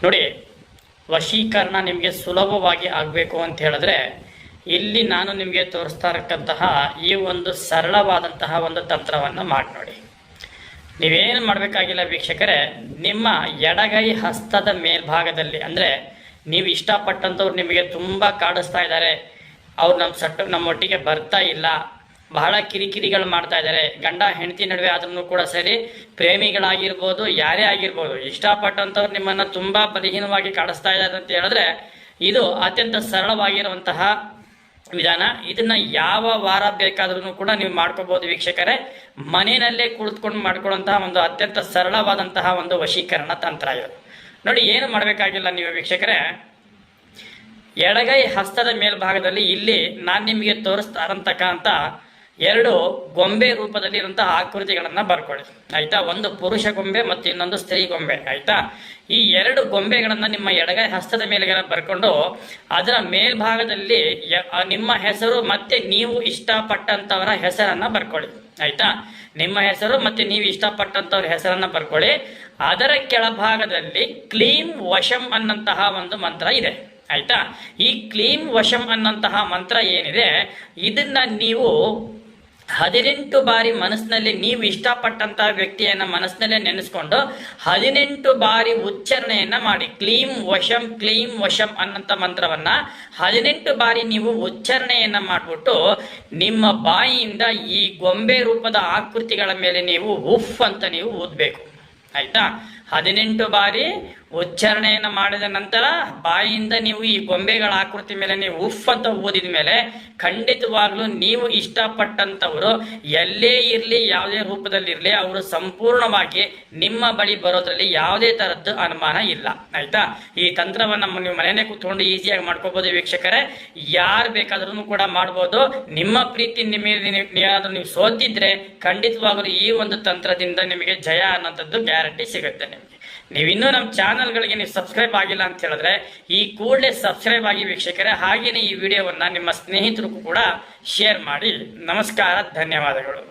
ನೋಡಿ, ವಶೀಕರಣ ನಿಮಗೆ ಸುಲಭವಾಗಿ ಆಗಬೇಕು ಅಂತ ಹೇಳಿದ್ರೆ ಇಲ್ಲಿ ನಾನು ನಿಮಗೆ ತೋರಿಸ್ತಾ ಇರತಕ್ಕಂತಹ ಈ ಒಂದು ಸರಳವಾದಂತಹ ಒಂದು ತಂತ್ರವನ್ನು ಮಾಡಿ ನೋಡಿ. ನೀವೇನು ಮಾಡಬೇಕಾಗಿಲ್ಲ ವೀಕ್ಷಕರೇ, ನಿಮ್ಮ ಎಡಗೈ ಹಸ್ತದ ಮೇಲ್ಭಾಗದಲ್ಲಿ, ಅಂದರೆ ನೀವು ಇಷ್ಟಪಟ್ಟಂಥವ್ರು ನಿಮಗೆ ತುಂಬ ಕಾಡಿಸ್ತಾ ಇದ್ದಾರೆ, ಅವ್ರು ನಮ್ಮೊಟ್ಟಿಗೆ ಬರ್ತಾ ಇಲ್ಲ, ಬಹಳ ಕಿರಿಕಿರಿಗಳು ಮಾಡ್ತಾ ಇದ್ದಾರೆ, ಗಂಡ ಹೆಂಡತಿ ನಡುವೆ ಆದ್ರೂ ಕೂಡ ಸರಿ, ಪ್ರೇಮಿಗಳಾಗಿರ್ಬೋದು, ಯಾರೇ ಆಗಿರ್ಬೋದು, ಇಷ್ಟಪಟ್ಟಂಥವ್ರು ನಿಮ್ಮನ್ನು ತುಂಬ ಬಲಹೀನವಾಗಿ ಕಾಡಿಸ್ತಾ ಇದ್ದಾರೆ ಅಂತ ಹೇಳಿದ್ರೆ ಇದು ಅತ್ಯಂತ ಸರಳವಾಗಿರುವಂತಹ ವಿಧಾನ. ಇದನ್ನ ಯಾವ ವಾರ ಬೇಕಾದ್ರೂ ಕೂಡ ನೀವು ಮಾಡ್ಕೋಬಹುದು ವೀಕ್ಷಕರೇ. ಮನೆಯಲ್ಲೇ ಕುಳಿತುಕೊಂಡು ಮಾಡ್ಕೊಳ್ಳುವಂತಹ ಒಂದು ಅತ್ಯಂತ ಸರಳವಾದಂತಹ ಒಂದು ವಶೀಕರಣ ತಂತ್ರ ಇದು. ನೋಡಿ, ಏನು ಮಾಡಬೇಕಾಗಿಲ್ಲ ನೀವು ವೀಕ್ಷಕರೇ, ಎಡಗೈ ಹಸ್ತದ ಮೇಲ್ಭಾಗದಲ್ಲಿ ಇಲ್ಲಿ ನಾನು ನಿಮಗೆ ತೋರಿಸ್ತಾ ಇರತಕ್ಕಂಥ ಎರಡು ಗೊಂಬೆ ರೂಪದಲ್ಲಿ ಇರುವಂತಹ ಆಕೃತಿಗಳನ್ನ ಬರ್ಕೊಳ್ಳಿ, ಆಯ್ತಾ. ಒಂದು ಪುರುಷ ಗೊಂಬೆ ಮತ್ತು ಇನ್ನೊಂದು ಸ್ತ್ರೀ ಗೊಂಬೆ, ಆಯ್ತಾ. ಈ ಎರಡು ಗೊಂಬೆಗಳನ್ನ ನಿಮ್ಮ ಎಡಗೈ ಹಸ್ತದ ಮೇಲೆ ಬರ್ಕೊಂಡು ಅದರ ಮೇಲ್ಭಾಗದಲ್ಲಿ ನಿಮ್ಮ ಹೆಸರು ಮತ್ತೆ ನೀವು ಇಷ್ಟಪಟ್ಟಂತವರ ಹೆಸರನ್ನ ಬರ್ಕೊಳ್ಳಿ, ಆಯ್ತಾ. ನಿಮ್ಮ ಹೆಸರು ಮತ್ತೆ ನೀವು ಇಷ್ಟಪಟ್ಟಂತವ್ರ ಹೆಸರನ್ನ ಬರ್ಕೊಳ್ಳಿ. ಅದರ ಕೆಳಭಾಗದಲ್ಲಿ ಕ್ಲೀಂ ವಶಂ ಅನ್ನಂತಹ ಒಂದು ಮಂತ್ರ ಇದೆ, ಆಯ್ತಾ. ಈ ಕ್ಲೀಂ ವಶಂ ಅನ್ನಂತಹ ಮಂತ್ರ ಏನಿದೆ ಇದನ್ನ ನೀವು 18 ಬಾರಿ ಮನಸ್ಸಿನಲ್ಲಿ, ನೀವು ಇಷ್ಟಪಟ್ಟಂತಹ ವ್ಯಕ್ತಿಯನ್ನ ಮನಸ್ಸಿನಲ್ಲೇ ನೆನೆಸ್ಕೊಂಡು 18 ಬಾರಿ ಉಚ್ಚಾರಣೆಯನ್ನ ಮಾಡಿ. ಕ್ಲೀಂ ವಶಂ ಅನ್ನಂತ ಮಂತ್ರವನ್ನ 18 ಬಾರಿ ನೀವು ಉಚ್ಚಾರಣೆಯನ್ನ ಮಾಡ್ಬಿಟ್ಟು ನಿಮ್ಮ ಬಾಯಿಯಿಂದ ಈ ಗೊಂಬೆ ರೂಪದ ಆಕೃತಿಗಳ ಮೇಲೆ ನೀವು ಉಫ್ ಅಂತ ನೀವು ಊದ್ಬೇಕು, ಆಯ್ತಾ. 18 ಬಾರಿ ಉಚ್ಚಾರಣೆಯನ್ನು ಮಾಡಿದ ನಂತರ ಬಾಯಿಯಿಂದ ನೀವು ಈ ಗೊಂಬೆಗಳ ಆಕೃತಿ ಮೇಲೆ ನೀವು ಉಫ್ ಅಂತ ಊದಿದ ಮೇಲೆ ಖಂಡಿತವಾಗ್ಲೂ ನೀವು ಇಷ್ಟಪಟ್ಟಂತವರು ಎಲ್ಲೇ ಇರಲಿ, ಯಾವುದೇ ರೂಪದಲ್ಲಿ ಇರಲಿ, ಅವರು ಸಂಪೂರ್ಣವಾಗಿ ನಿಮ್ಮ ಬಳಿ ಬರೋದ್ರಲ್ಲಿ ಯಾವುದೇ ತರದ್ದು ಅನುಮಾನ ಇಲ್ಲ, ಆಯ್ತಾ. ಈ ತಂತ್ರವನ್ನ ನೀವು ಮನೆಯೇ ಕೂತ್ಕೊಂಡು ಈಸಿಯಾಗಿ ಮಾಡ್ಕೋಬಹುದು ವೀಕ್ಷಕರೇ. ಯಾರು ಬೇಕಾದ್ರೂ ಕೂಡ ಮಾಡ್ಬೋದು. ನಿಮ್ಮ ಪ್ರೀತಿ ಏನಾದ್ರೂ ನೀವು ಸೋತಿದ್ರೆ ಖಂಡಿತವಾಗ್ಲೂ ಈ ಒಂದು ತಂತ್ರದಿಂದ ನಿಮಗೆ ಜಯ ಅನ್ನೋಂಥದ್ದು ಗ್ಯಾರಂಟಿ ಸಿಗುತ್ತೆ ನಿಮಗೆ. ನೀವಿನ್ನೂ ನಮ್ಮ ಚಾನಲ್ಗಳಿಗೆ ನೀವು ಸಬ್ಸ್ಕ್ರೈಬ್ ಆಗಿಲ್ಲ ಅಂತ ಹೇಳಿದ್ರೆ ಈ ಕೂಡಲೇ ಸಬ್ಸ್ಕ್ರೈಬ್ ಆಗಿ ವೀಕ್ಷಕರೇ. ಹಾಗೆಯೇ ಈ ವಿಡಿಯೋವನ್ನ ನಿಮ್ಮ ಸ್ನೇಹಿತರಿಗೂ ಕೂಡ ಶೇರ್ ಮಾಡಿ. ನಮಸ್ಕಾರ, ಧನ್ಯವಾದಗಳು.